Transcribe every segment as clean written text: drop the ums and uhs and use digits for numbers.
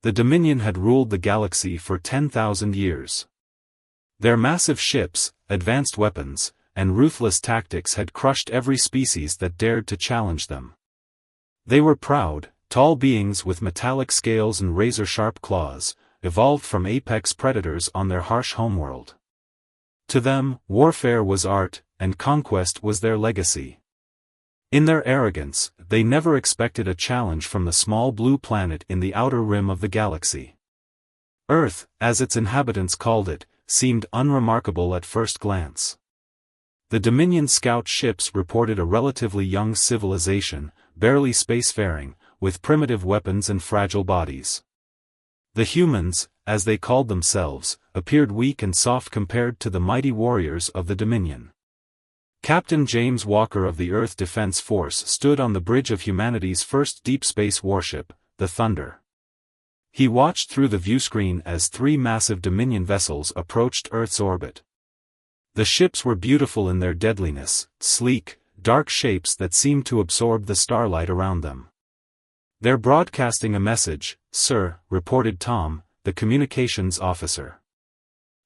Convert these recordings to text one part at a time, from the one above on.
The Dominion had ruled the galaxy for 10,000 years. Their massive ships, advanced weapons, and ruthless tactics had crushed every species that dared to challenge them. They were proud, tall beings with metallic scales and razor-sharp claws, evolved from apex predators on their harsh homeworld. To them, warfare was art, and conquest was their legacy. In their arrogance, they never expected a challenge from the small blue planet in the outer rim of the galaxy. Earth, as its inhabitants called it, seemed unremarkable at first glance. The Dominion scout ships reported a relatively young civilization, barely spacefaring, with primitive weapons and fragile bodies. The humans, as they called themselves, appeared weak and soft compared to the mighty warriors of the Dominion. Captain James Walker of the Earth Defense Force stood on the bridge of humanity's first deep space warship, the Thunder. He watched through the viewscreen as 3 massive Dominion vessels approached Earth's orbit. The ships were beautiful in their deadliness, sleek, dark shapes that seemed to absorb the starlight around them. "They're broadcasting a message, sir," reported Tom, the communications officer.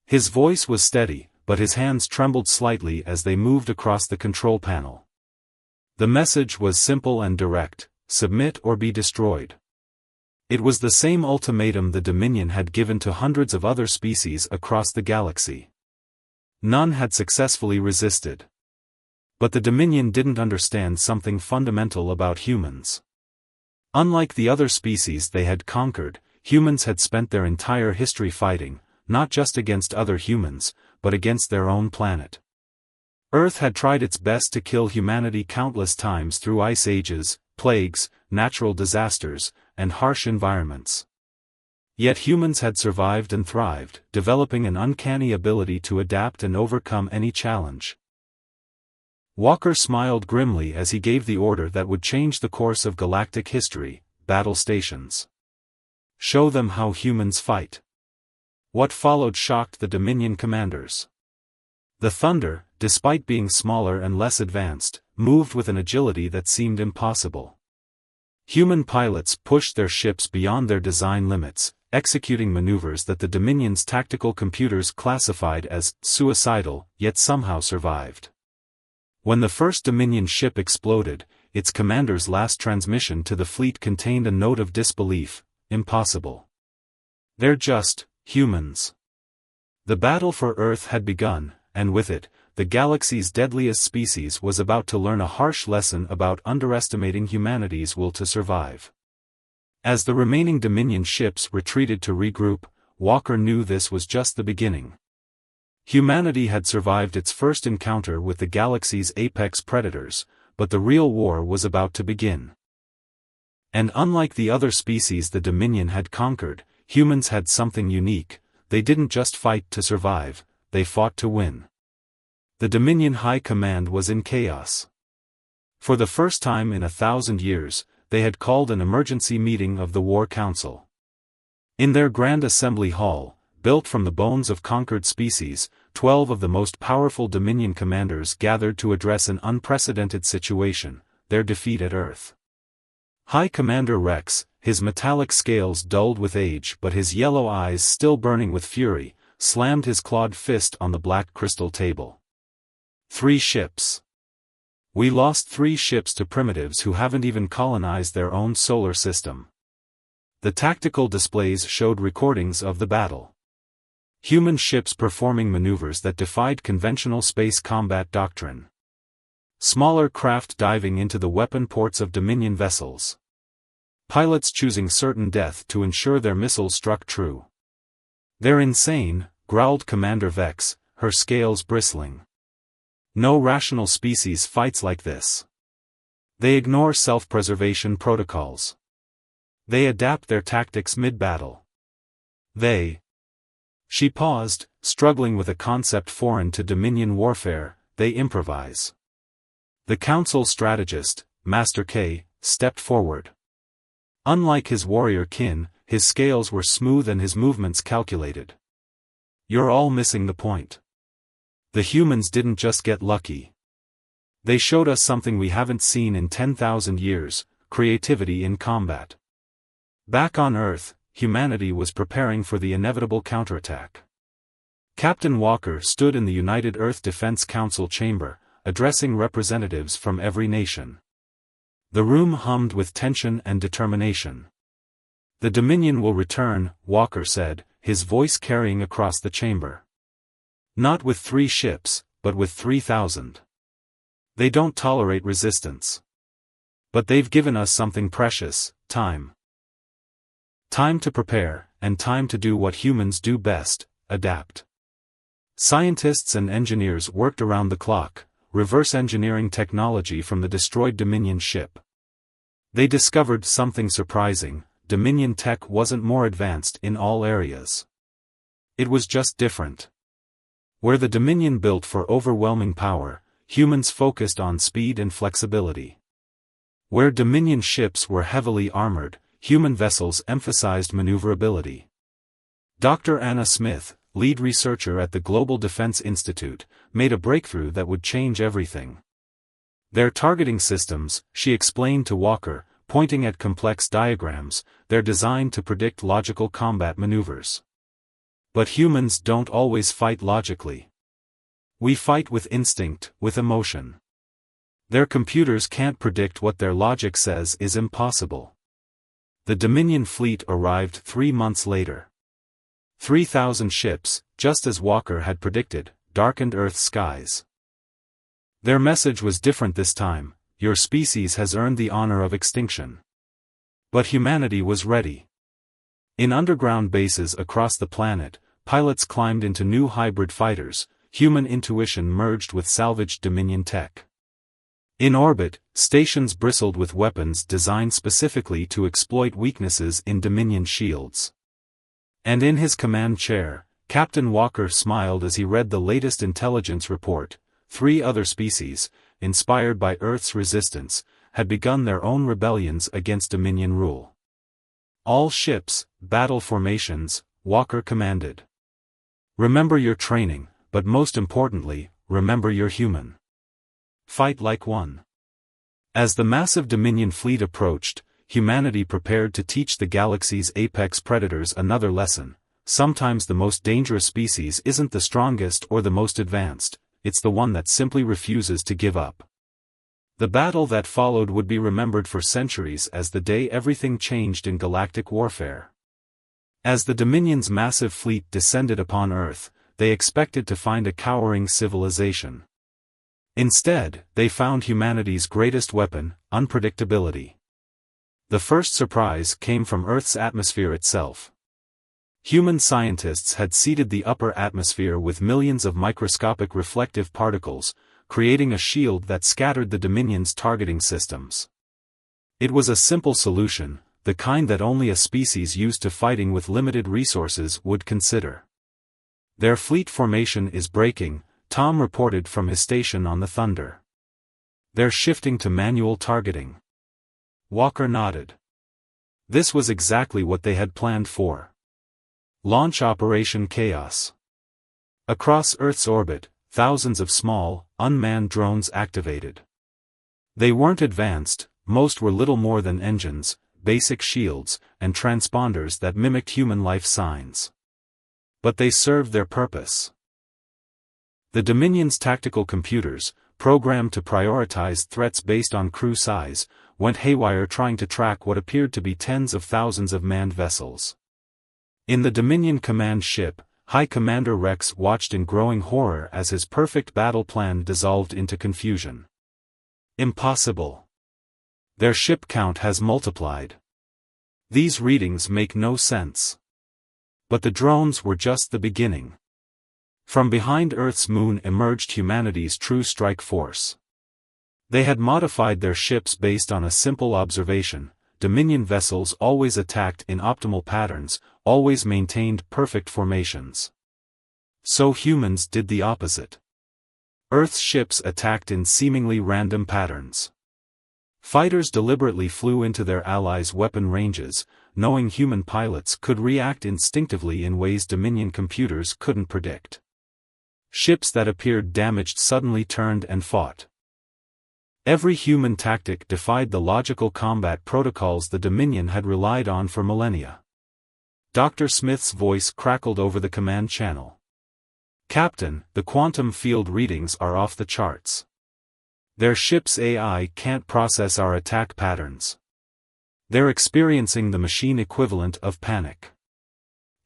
His voice was steady, but his hands trembled slightly as they moved across the control panel. The message was simple and direct: submit or be destroyed. It was the same ultimatum the Dominion had given to hundreds of other species across the galaxy. None had successfully resisted. But the Dominion didn't understand something fundamental about humans. Unlike the other species they had conquered, humans had spent their entire history fighting, not just against other humans, but against their own planet. Earth had tried its best to kill humanity countless times through ice ages, plagues, natural disasters, and harsh environments. Yet humans had survived and thrived, developing an uncanny ability to adapt and overcome any challenge. Walker smiled grimly as he gave the order that would change the course of galactic history: battle stations. Show them how humans fight. What followed shocked the Dominion commanders. The Thunder, despite being smaller and less advanced, moved with an agility that seemed impossible. Human pilots pushed their ships beyond their design limits, executing maneuvers that the Dominion's tactical computers classified as suicidal, yet somehow survived. When the first Dominion ship exploded, its commander's last transmission to the fleet contained a note of disbelief: impossible. They're just humans. The battle for Earth had begun, and with it, the galaxy's deadliest species was about to learn a harsh lesson about underestimating humanity's will to survive. As the remaining Dominion ships retreated to regroup, Walker knew this was just the beginning. Humanity had survived its first encounter with the galaxy's apex predators, but the real war was about to begin. And unlike the other species the Dominion had conquered, humans had something unique: they didn't just fight to survive, they fought to win. The Dominion High Command was in chaos. For the first time in 1,000 years, they had called an emergency meeting of the War Council. In their Grand Assembly Hall, built from the bones of conquered species, 12 of the most powerful Dominion commanders gathered to address an unprecedented situation: their defeat at Earth. High Commander Rex, his metallic scales dulled with age but his yellow eyes still burning with fury, slammed his clawed fist on the black crystal table. 3 ships. We lost 3 ships to primitives who haven't even colonized their own solar system. The tactical displays showed recordings of the battle. Human ships performing maneuvers that defied conventional space combat doctrine. Smaller craft diving into the weapon ports of Dominion vessels. Pilots choosing certain death to ensure their missiles struck true. "They're insane," growled Commander Vex, her scales bristling. "No rational species fights like this. They ignore self-preservation protocols. They adapt their tactics mid-battle. She paused, struggling with a concept foreign to Dominion warfare: they improvise. The Council strategist, Master K, stepped forward. Unlike his warrior kin, his scales were smooth and his movements calculated. "You're all missing the point. The humans didn't just get lucky. They showed us something we haven't seen in 10,000 years: creativity in combat. Back on Earth, humanity was preparing for the inevitable counterattack. Captain Walker stood in the United Earth Defense Council chamber, addressing representatives from every nation. The room hummed with tension and determination. "The Dominion will return," Walker said, his voice carrying across the chamber. "Not with 3 ships, but with 3,000. They don't tolerate resistance. But they've given us something precious: time. Time to prepare, and time to do what humans do best: adapt." Scientists and engineers worked around the clock, reverse engineering technology from the destroyed Dominion ship. They discovered something surprising: Dominion tech wasn't more advanced in all areas. It was just different. Where the Dominion built for overwhelming power, humans focused on speed and flexibility. Where Dominion ships were heavily armored, human vessels emphasized maneuverability. Dr. Anna Smith, lead researcher at the Global Defense Institute, made a breakthrough that would change everything. Their targeting systems, she explained to Walker, pointing at complex diagrams, they're designed to predict logical combat maneuvers. But humans don't always fight logically. We fight with instinct, with emotion. Their computers can't predict what their logic says is impossible. The Dominion fleet arrived 3 months later. 3,000 ships, just as Walker had predicted, darkened Earth's skies. Their message was different this time: your species has earned the honor of extinction. But humanity was ready. In underground bases across the planet, pilots climbed into new hybrid fighters, human intuition merged with salvaged Dominion tech. In orbit, stations bristled with weapons designed specifically to exploit weaknesses in Dominion shields. And in his command chair, Captain Walker smiled as he read the latest intelligence report: 3 other species, inspired by Earth's resistance, had begun their own rebellions against Dominion rule. "All ships, battle formations," Walker commanded. "Remember your training, but most importantly, remember you're human. Fight like one." As the massive Dominion fleet approached, humanity prepared to teach the galaxy's apex predators another lesson: sometimes the most dangerous species isn't the strongest or the most advanced, it's the one that simply refuses to give up. The battle that followed would be remembered for centuries as the day everything changed in galactic warfare. As the Dominion's massive fleet descended upon Earth, they expected to find a cowering civilization. Instead, they found humanity's greatest weapon: unpredictability. The first surprise came from Earth's atmosphere itself. Human scientists had seeded the upper atmosphere with millions of microscopic reflective particles, creating a shield that scattered the Dominion's targeting systems. It was a simple solution, the kind that only a species used to fighting with limited resources would consider. "Their fleet formation is breaking," Tom reported from his station on the Thunder. "They're shifting to manual targeting." Walker nodded. This was exactly what they had planned for. Launch Operation Chaos. Across Earth's orbit, thousands of small, unmanned drones activated. They weren't advanced, most were little more than engines, basic shields, and transponders that mimicked human life signs. But they served their purpose. The Dominion's tactical computers, programmed to prioritize threats based on crew size, went haywire trying to track what appeared to be tens of thousands of manned vessels. In the Dominion command ship, High Commander Rex watched in growing horror as his perfect battle plan dissolved into confusion. Impossible. Their ship count has multiplied. These readings make no sense. But the drones were just the beginning. From behind Earth's moon emerged humanity's true strike force. They had modified their ships based on a simple observation: Dominion vessels always attacked in optimal patterns, always maintained perfect formations. So humans did the opposite. Earth's ships attacked in seemingly random patterns. Fighters deliberately flew into their allies' weapon ranges, knowing human pilots could react instinctively in ways Dominion computers couldn't predict. Ships that appeared damaged suddenly turned and fought. Every human tactic defied the logical combat protocols the Dominion had relied on for millennia. Dr. Smith's voice crackled over the command channel. "Captain, the quantum field readings are off the charts. Their ship's AI can't process our attack patterns. They're experiencing the machine equivalent of panic."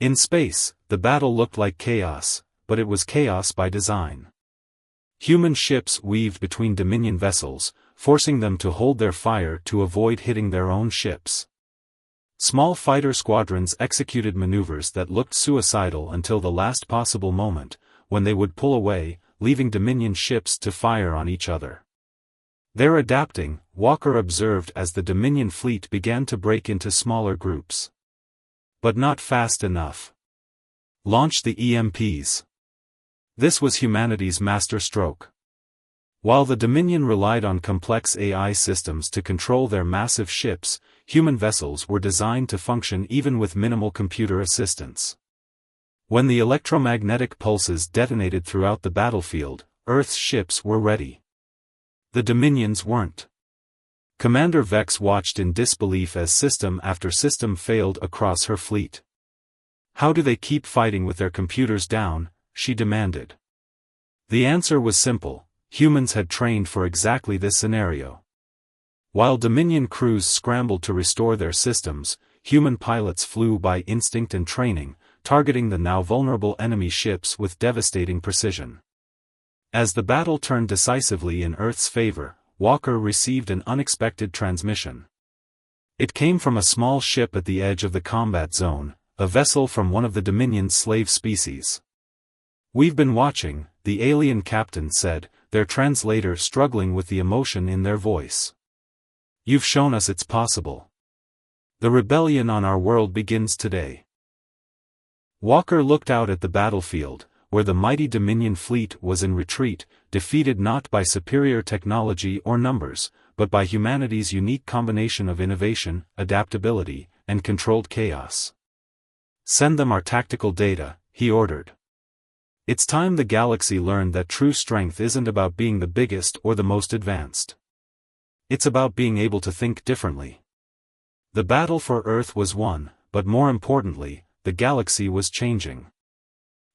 In space, the battle looked like chaos, but it was chaos by design. Human ships weaved between Dominion vessels, forcing them to hold their fire to avoid hitting their own ships. Small fighter squadrons executed maneuvers that looked suicidal until the last possible moment, when they would pull away, leaving Dominion ships to fire on each other. "They're adapting," Walker observed as the Dominion fleet began to break into smaller groups. "But not fast enough. Launch the EMPs." This was humanity's masterstroke. While the Dominion relied on complex AI systems to control their massive ships, human vessels were designed to function even with minimal computer assistance. When the electromagnetic pulses detonated throughout the battlefield, Earth's ships were ready. The Dominions weren't. Commander Vex watched in disbelief as system after system failed across her fleet. "How do they keep fighting with their computers down?" she demanded. The answer was simple: humans had trained for exactly this scenario. While Dominion crews scrambled to restore their systems, human pilots flew by instinct and training, targeting the now vulnerable enemy ships with devastating precision. As the battle turned decisively in Earth's favor, Walker received an unexpected transmission. It came from a small ship at the edge of the combat zone, a vessel from one of the Dominion's slave species. "We've been watching," the alien captain said, their translator struggling with the emotion in their voice. "You've shown us it's possible. The rebellion on our world begins today." Walker looked out at the battlefield, where the mighty Dominion fleet was in retreat, defeated not by superior technology or numbers, but by humanity's unique combination of innovation, adaptability, and controlled chaos. "Send them our tactical data," he ordered. "It's time the galaxy learned that true strength isn't about being the biggest or the most advanced. It's about being able to think differently." The battle for Earth was won, but more importantly, the galaxy was changing.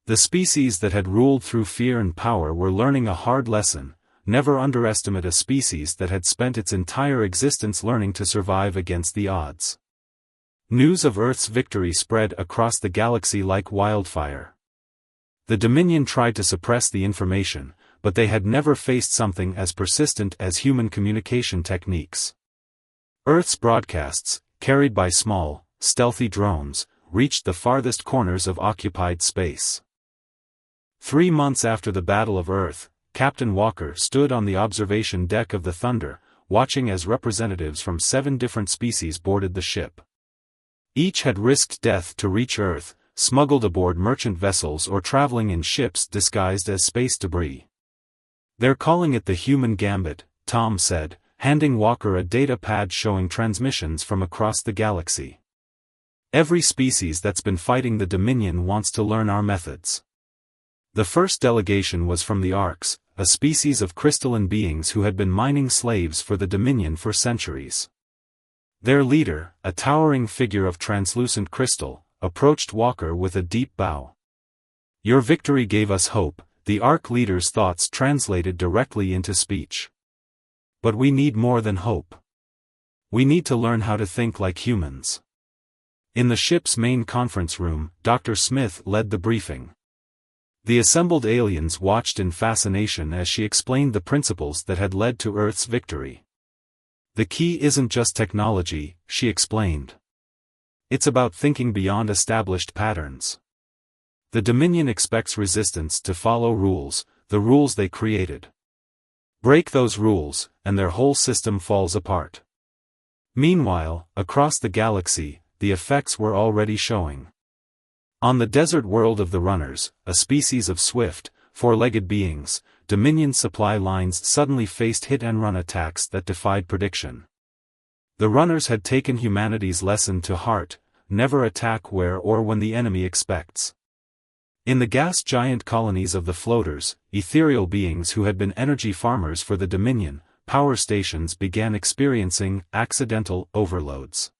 The species that had ruled through fear and power were learning a hard lesson: never underestimate a species that had spent its entire existence learning to survive against the odds. News of Earth's victory spread across the galaxy like wildfire. The Dominion tried to suppress the information, but they had never faced something as persistent as human communication techniques. Earth's broadcasts, carried by small, stealthy drones, reached the farthest corners of occupied space. 3 months after the Battle of Earth, Captain Walker stood on the observation deck of the Thunder, watching as representatives from 7 different species boarded the ship. Each had risked death to reach Earth, smuggled aboard merchant vessels or traveling in ships disguised as space debris. "They're calling it the human gambit," Tom said, handing Walker a data pad showing transmissions from across the galaxy. "Every species that's been fighting the Dominion wants to learn our methods." The first delegation was from the Arcs, a species of crystalline beings who had been mining slaves for the Dominion for centuries. Their leader, a towering figure of translucent crystal, approached Walker with a deep bow. "Your victory gave us hope," the Arc leader's thoughts translated directly into speech. "But we need more than hope. We need to learn how to think like humans." In the ship's main conference room, Dr. Smith led the briefing. The assembled aliens watched in fascination as she explained the principles that had led to Earth's victory. "The key isn't just technology," she explained. "It's about thinking beyond established patterns. The Dominion expects resistance to follow rules, the rules they created. Break those rules, and their whole system falls apart." Meanwhile, across the galaxy, the effects were already showing. On the desert world of the Runners, a species of swift, four-legged beings, Dominion supply lines suddenly faced hit-and-run attacks that defied prediction. The Runners had taken humanity's lesson to heart: never attack where or when the enemy expects. In the gas giant colonies of the Floaters, ethereal beings who had been energy farmers for the Dominion, power stations began experiencing accidental overloads.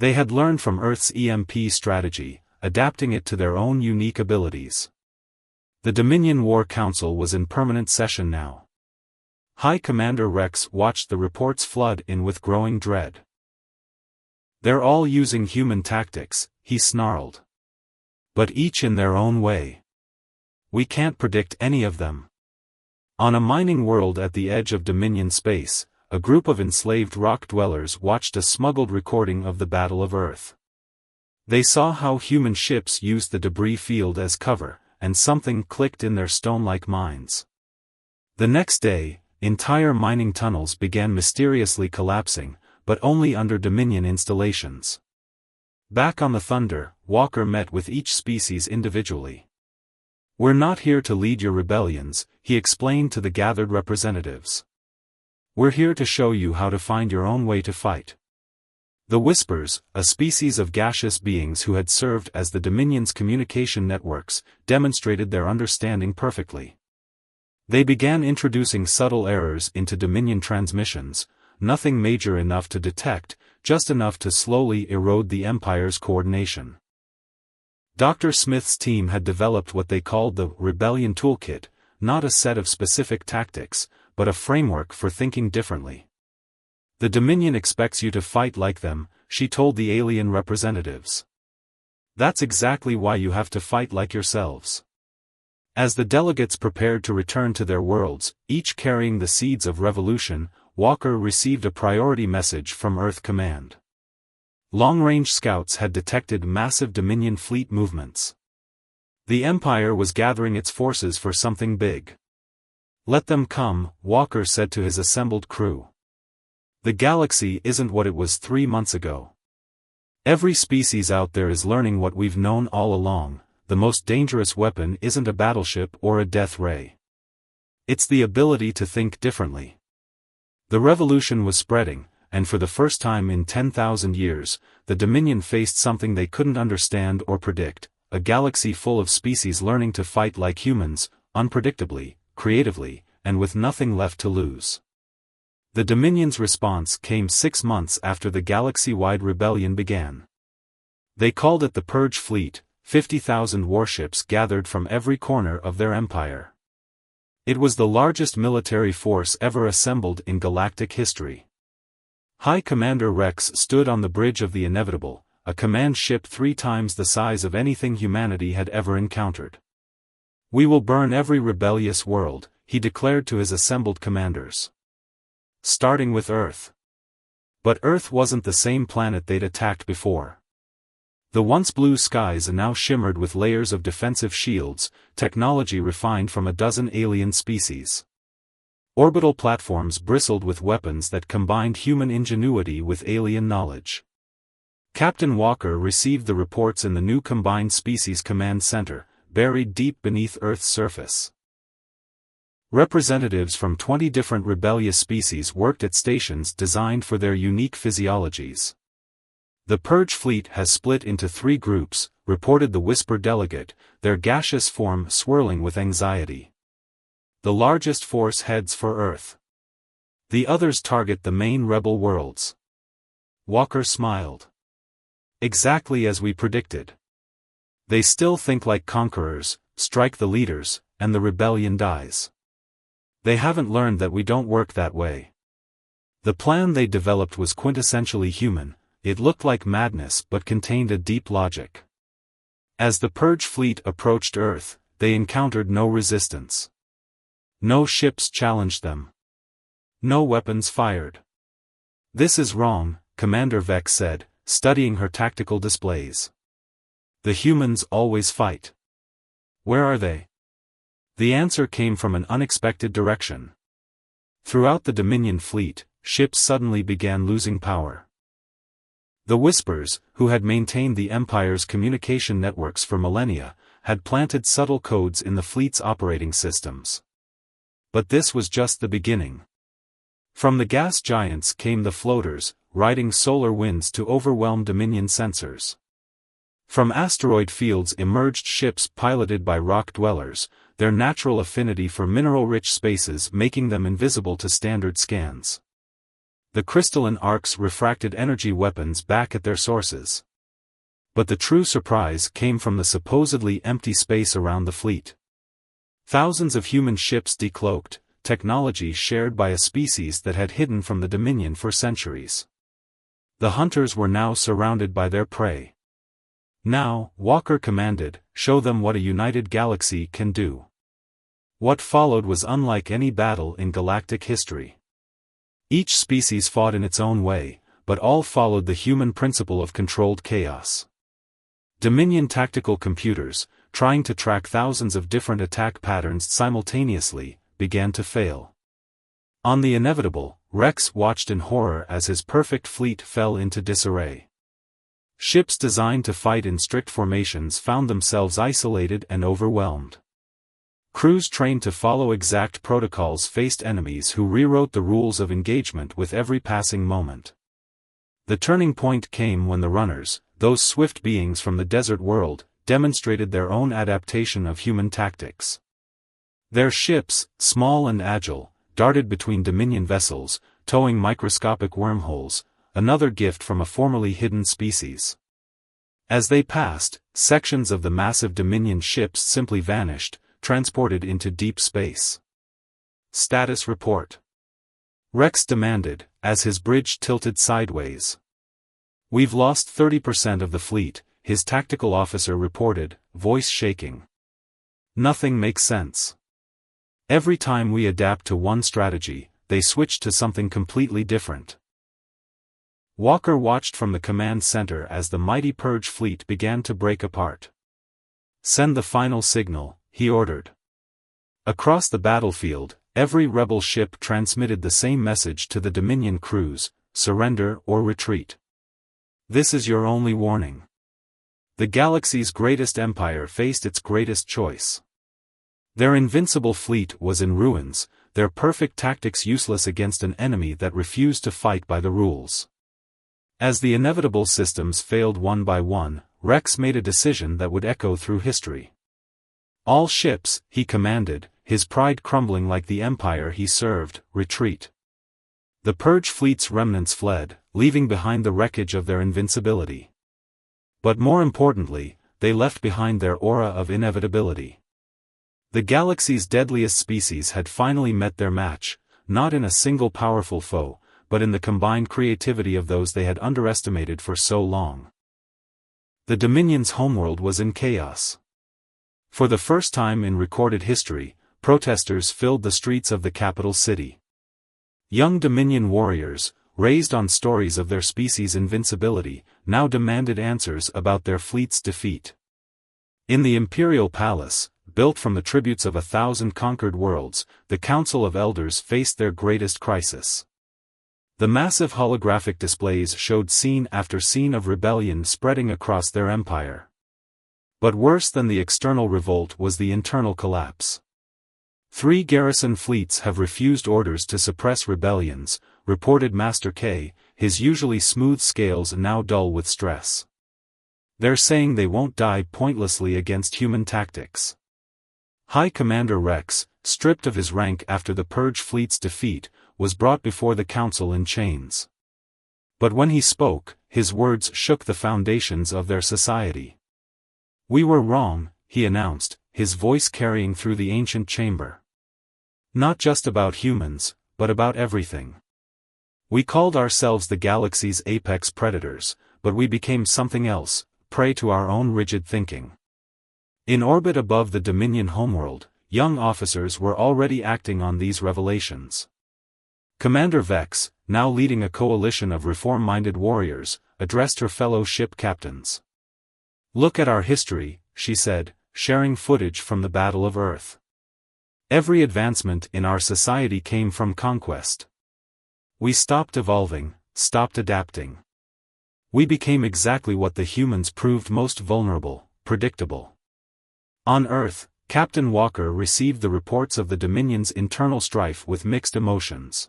They had learned from Earth's EMP strategy, adapting it to their own unique abilities. The Dominion War Council was in permanent session now. High Commander Rex watched the reports flood in with growing dread. "They're all using human tactics," he snarled. "But each in their own way. We can't predict any of them." On a mining world at the edge of Dominion space, a group of enslaved rock dwellers watched a smuggled recording of the Battle of Earth. They saw how human ships used the debris field as cover, and something clicked in their stone-like minds. The next day, entire mining tunnels began mysteriously collapsing, but only under Dominion installations. Back on the Thunder, Walker met with each species individually. "We're not here to lead your rebellions," he explained to the gathered representatives. "We're here to show you how to find your own way to fight." The Whispers, a species of gaseous beings who had served as the Dominion's communication networks, demonstrated their understanding perfectly. They began introducing subtle errors into Dominion transmissions, nothing major enough to detect, just enough to slowly erode the Empire's coordination. Dr. Smith's team had developed what they called the Rebellion Toolkit, not a set of specific tactics, but a framework for thinking differently. "The Dominion expects you to fight like them," she told the alien representatives. "That's exactly why you have to fight like yourselves." As the delegates prepared to return to their worlds, each carrying the seeds of revolution, Walker received a priority message from Earth Command. Long-range scouts had detected massive Dominion fleet movements. The Empire was gathering its forces for something big. "Let them come," Walker said to his assembled crew. "The galaxy isn't what it was 3 months ago. Every species out there is learning what we've known all along: the most dangerous weapon isn't a battleship or a death ray. It's the ability to think differently." The revolution was spreading, and for the first time in 10,000 years, the Dominion faced something they couldn't understand or predict: a galaxy full of species learning to fight like humans, unpredictably, creatively, and with nothing left to lose. The Dominion's response came 6 months after the galaxy-wide rebellion began. They called it the Purge Fleet, 50,000 warships gathered from every corner of their empire. It was the largest military force ever assembled in galactic history. High Commander Rex stood on the bridge of the Inevitable, a command ship 3 times the size of anything humanity had ever encountered. "We will burn every rebellious world," he declared to his assembled commanders. "Starting with Earth." But Earth wasn't the same planet they'd attacked before. The once blue skies now shimmered with layers of defensive shields, technology refined from a dozen alien species. Orbital platforms bristled with weapons that combined human ingenuity with alien knowledge. Captain Walker received the reports in the new Combined Species Command Center, buried deep beneath Earth's surface. Representatives from 20 different rebellious species worked at stations designed for their unique physiologies. "The Purge Fleet has split into 3 groups," reported the Whisper delegate, their gaseous form swirling with anxiety. "The largest force heads for Earth. The others target the main rebel worlds." Walker smiled. "Exactly as we predicted. They still think like conquerors, strike the leaders, and the rebellion dies. They haven't learned that we don't work that way." The plan they developed was quintessentially human. It looked like madness but contained a deep logic. As the Purge Fleet approached Earth, they encountered no resistance. No ships challenged them. No weapons fired. "This is wrong," Commander Vex said, studying her tactical displays. "The humans always fight. Where are they?" The answer came from an unexpected direction. Throughout the Dominion fleet, ships suddenly began losing power. The Whispers, who had maintained the Empire's communication networks for millennia, had planted subtle codes in the fleet's operating systems. But this was just the beginning. From the gas giants came the floaters, riding solar winds to overwhelm Dominion sensors. From asteroid fields emerged ships piloted by rock dwellers, their natural affinity for mineral-rich spaces making them invisible to standard scans. The crystalline arcs refracted energy weapons back at their sources. But the true surprise came from the supposedly empty space around the fleet. Thousands of human ships decloaked, technology shared by a species that had hidden from the Dominion for centuries. The hunters were now surrounded by their prey. Now, Walker commanded, show them what a united galaxy can do. What followed was unlike any battle in galactic history. Each species fought in its own way, but all followed the human principle of controlled chaos. Dominion tactical computers, trying to track thousands of different attack patterns simultaneously, began to fail. On the inevitable, Rex watched in horror as his perfect fleet fell into disarray. Ships designed to fight in strict formations found themselves isolated and overwhelmed. Crews trained to follow exact protocols faced enemies who rewrote the rules of engagement with every passing moment. The turning point came when the runners, those swift beings from the desert world, demonstrated their own adaptation of human tactics. Their ships, small and agile, darted between Dominion vessels, towing microscopic wormholes, another gift from a formerly hidden species. As they passed, sections of the massive Dominion ships simply vanished, transported into deep space. Status report. Rex demanded, as his bridge tilted sideways. We've lost 30% of the fleet, his tactical officer reported, voice shaking. Nothing makes sense. Every time we adapt to one strategy, they switch to something completely different. Walker watched from the command center as the mighty Purge fleet began to break apart. Send the final signal, he ordered. Across the battlefield, every rebel ship transmitted the same message to the Dominion crews: surrender or retreat. This is your only warning. The galaxy's greatest empire faced its greatest choice. Their invincible fleet was in ruins, their perfect tactics useless against an enemy that refused to fight by the rules. As the inevitable systems failed one by one, Rex made a decision that would echo through history. All ships, he commanded, his pride crumbling like the empire he served, retreat. The Purge fleet's remnants fled, leaving behind the wreckage of their invincibility. But more importantly, they left behind their aura of inevitability. The galaxy's deadliest species had finally met their match, not in a single powerful foe, but in the combined creativity of those they had underestimated for so long. The Dominion's homeworld was in chaos. For the first time in recorded history, protesters filled the streets of the capital city. Young Dominion warriors, raised on stories of their species' invincibility, now demanded answers about their fleet's defeat. In the Imperial Palace, built from the tributes of 1,000 conquered worlds, the Council of Elders faced their greatest crisis. The massive holographic displays showed scene after scene of rebellion spreading across their empire. But worse than the external revolt was the internal collapse. 3 garrison fleets have refused orders to suppress rebellions, reported Master K, his usually smooth scales now dull with stress. They're saying they won't die pointlessly against human tactics. High Commander Rex, stripped of his rank after the Purge fleet's defeat, was brought before the council in chains. But when he spoke, his words shook the foundations of their society. We were wrong, he announced, his voice carrying through the ancient chamber. Not just about humans, but about everything. We called ourselves the galaxy's apex predators, but we became something else, prey to our own rigid thinking. In orbit above the Dominion homeworld, young officers were already acting on these revelations. Commander Vex, now leading a coalition of reform-minded warriors, addressed her fellow ship captains. Look at our history, she said, sharing footage from the Battle of Earth. Every advancement in our society came from conquest. We stopped evolving, stopped adapting. We became exactly what the humans proved most vulnerable, predictable. On Earth, Captain Walker received the reports of the Dominion's internal strife with mixed emotions.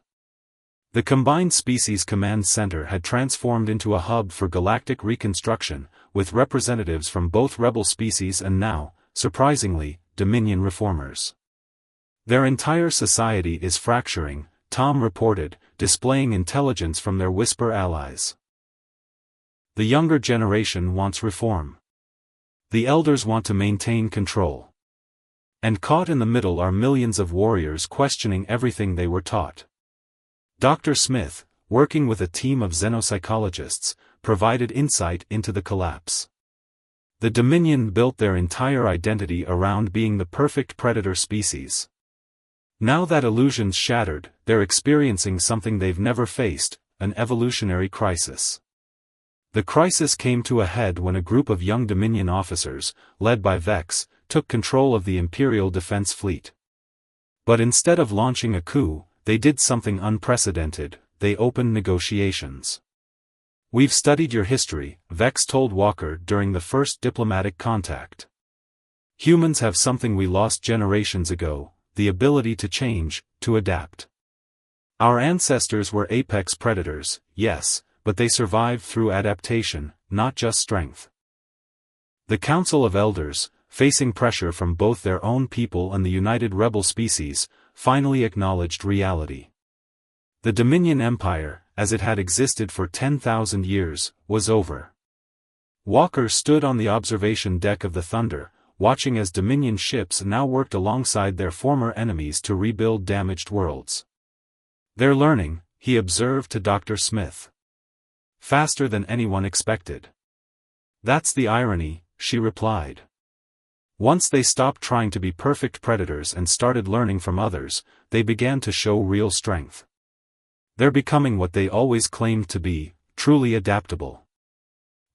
The Combined Species Command Center had transformed into a hub for galactic reconstruction, with representatives from both rebel species and now, surprisingly, Dominion reformers. Their entire society is fracturing, Tom reported, displaying intelligence from their whisper allies. The younger generation wants reform. The elders want to maintain control. And caught in the middle are millions of warriors questioning everything they were taught. Dr. Smith, working with a team of xenopsychologists, provided insight into the collapse. The Dominion built their entire identity around being the perfect predator species. Now that illusion's shattered, they're experiencing something they've never faced, an evolutionary crisis. The crisis came to a head when a group of young Dominion officers, led by Vex, took control of the Imperial Defense Fleet. But instead of launching a coup, they did something unprecedented: they opened negotiations. "We've studied your history," Vex told Walker during the first diplomatic contact. "Humans have something we lost generations ago: the ability to change, to adapt. Our ancestors were apex predators, yes, but they survived through adaptation, not just strength." The Council of Elders, facing pressure from both their own people and the United Rebel Species, finally acknowledged reality. The Dominion Empire, as it had existed for 10,000 years, was over. Walker stood on the observation deck of the Thunder, watching as Dominion ships now worked alongside their former enemies to rebuild damaged worlds. "They're learning," he observed to Dr. Smith. "Faster than anyone expected." "That's the irony," she replied. "Once they stopped trying to be perfect predators and started learning from others, they began to show real strength. They're becoming what they always claimed to be, truly adaptable."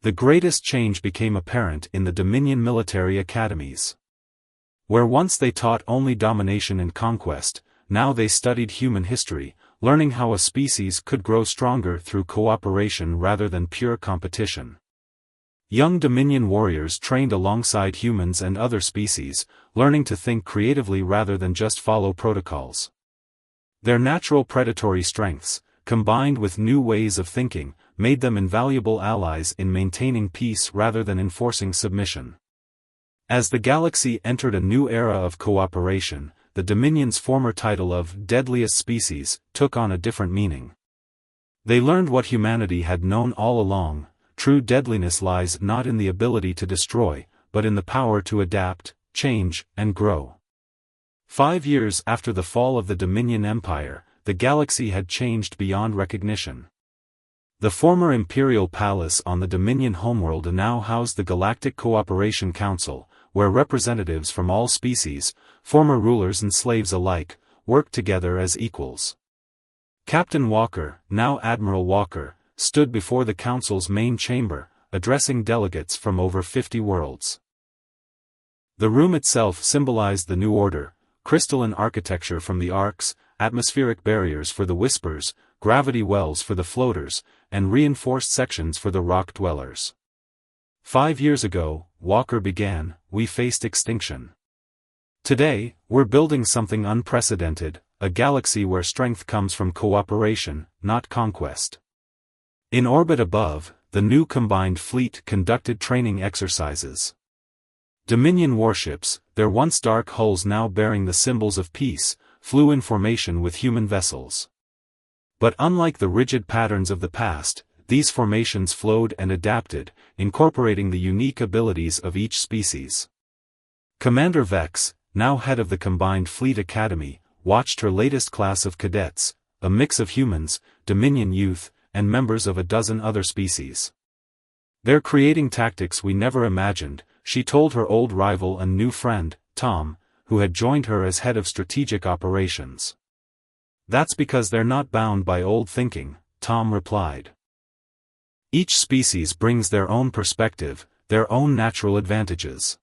The greatest change became apparent in the Dominion military academies. Where once they taught only domination and conquest, now they studied human history, learning how a species could grow stronger through cooperation rather than pure competition. Young Dominion warriors trained alongside humans and other species, learning to think creatively rather than just follow protocols. Their natural predatory strengths, combined with new ways of thinking, made them invaluable allies in maintaining peace rather than enforcing submission. As the galaxy entered a new era of cooperation, the Dominion's former title of Deadliest Species took on a different meaning. They learned what humanity had known all along: true deadliness lies not in the ability to destroy, but in the power to adapt, change, and grow. 5 years after the fall of the Dominion Empire, the galaxy had changed beyond recognition. The former Imperial Palace on the Dominion homeworld now housed the Galactic Cooperation Council, where representatives from all species, former rulers and slaves alike, worked together as equals. Captain Walker, now Admiral Walker, stood before the Council's main chamber, addressing delegates from over 50 worlds. The room itself symbolized the new order: crystalline architecture from the arcs, atmospheric barriers for the whispers, gravity wells for the floaters, and reinforced sections for the rock dwellers. 5 years ago, Walker began, we faced extinction. Today, we're building something unprecedented, a galaxy where strength comes from cooperation, not conquest. In orbit above, the new combined fleet conducted training exercises. Dominion warships, their once dark hulls now bearing the symbols of peace, flew in formation with human vessels. But unlike the rigid patterns of the past, these formations flowed and adapted, incorporating the unique abilities of each species. Commander Vex, now head of the Combined Fleet Academy, watched her latest class of cadets, a mix of humans, Dominion youth, and members of a dozen other species. "They're creating tactics we never imagined," she told her old rival and new friend, Tom, who had joined her as head of strategic operations. "That's because they're not bound by old thinking," Tom replied. "Each species brings their own perspective, their own natural advantages.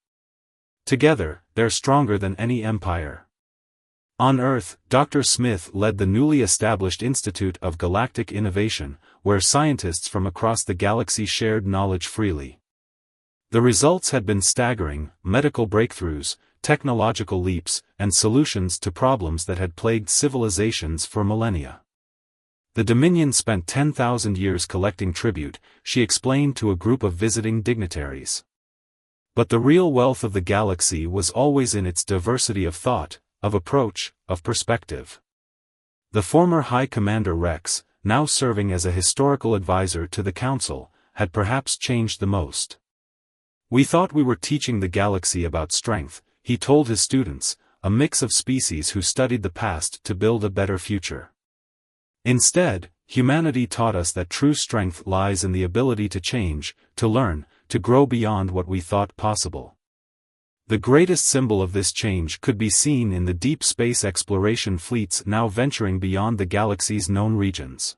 Together, they're stronger than any empire." On Earth, Dr. Smith led the newly established Institute of Galactic Innovation, where scientists from across the galaxy shared knowledge freely. The results had been staggering: medical breakthroughs, technological leaps, and solutions to problems that had plagued civilizations for millennia. The Dominion spent 10,000 years collecting tribute, she explained to a group of visiting dignitaries. But the real wealth of the galaxy was always in its diversity of thought, of approach, of perspective. The former High Commander Rex, now serving as a historical advisor to the Council, had perhaps changed the most. "We thought we were teaching the galaxy about strength," he told his students, a mix of species who studied the past to build a better future. "Instead, humanity taught us that true strength lies in the ability to change, to learn, to grow beyond what we thought possible." The greatest symbol of this change could be seen in the deep space exploration fleets now venturing beyond the galaxy's known regions.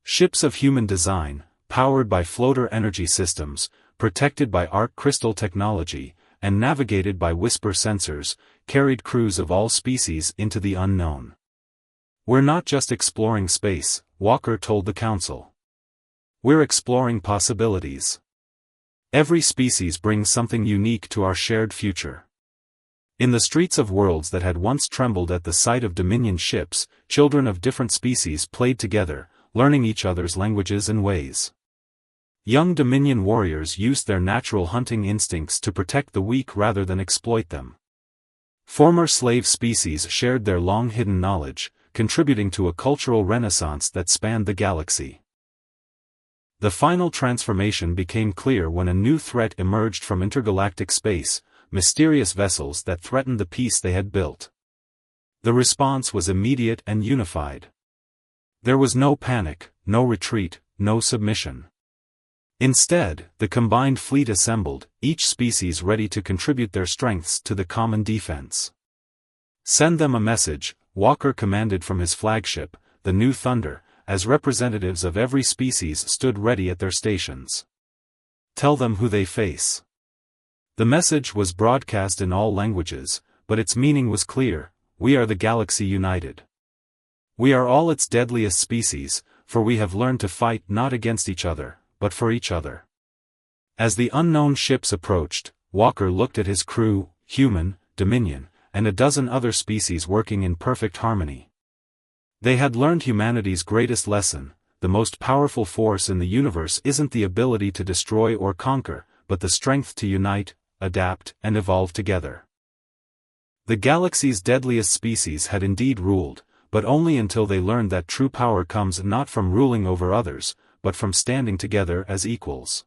Ships of human design, powered by floater energy systems, protected by arc crystal technology, and navigated by whisper sensors, carried crews of all species into the unknown. "We're not just exploring space," Walker told the Council. "We're exploring possibilities. Every species brings something unique to our shared future." In the streets of worlds that had once trembled at the sight of Dominion ships, children of different species played together, learning each other's languages and ways. Young Dominion warriors used their natural hunting instincts to protect the weak rather than exploit them. Former slave species shared their long-hidden knowledge, contributing to a cultural renaissance that spanned the galaxy. The final transformation became clear when a new threat emerged from intergalactic space, mysterious vessels that threatened the peace they had built. The response was immediate and unified. There was no panic, no retreat, no submission. Instead, the combined fleet assembled, each species ready to contribute their strengths to the common defense. "Send them a message," Walker commanded from his flagship, the New Thunder, as representatives of every species stood ready at their stations. "Tell them who they face." The message was broadcast in all languages, but its meaning was clear: we are the galaxy united. We are all its deadliest species, for we have learned to fight not against each other, but for each other. As the unknown ships approached, Walker looked at his crew, human, Dominion, and a dozen other species working in perfect harmony. They had learned humanity's greatest lesson: the most powerful force in the universe isn't the ability to destroy or conquer, but the strength to unite, adapt, and evolve together. The galaxy's deadliest species had indeed ruled, but only until they learned that true power comes not from ruling over others, but from standing together as equals.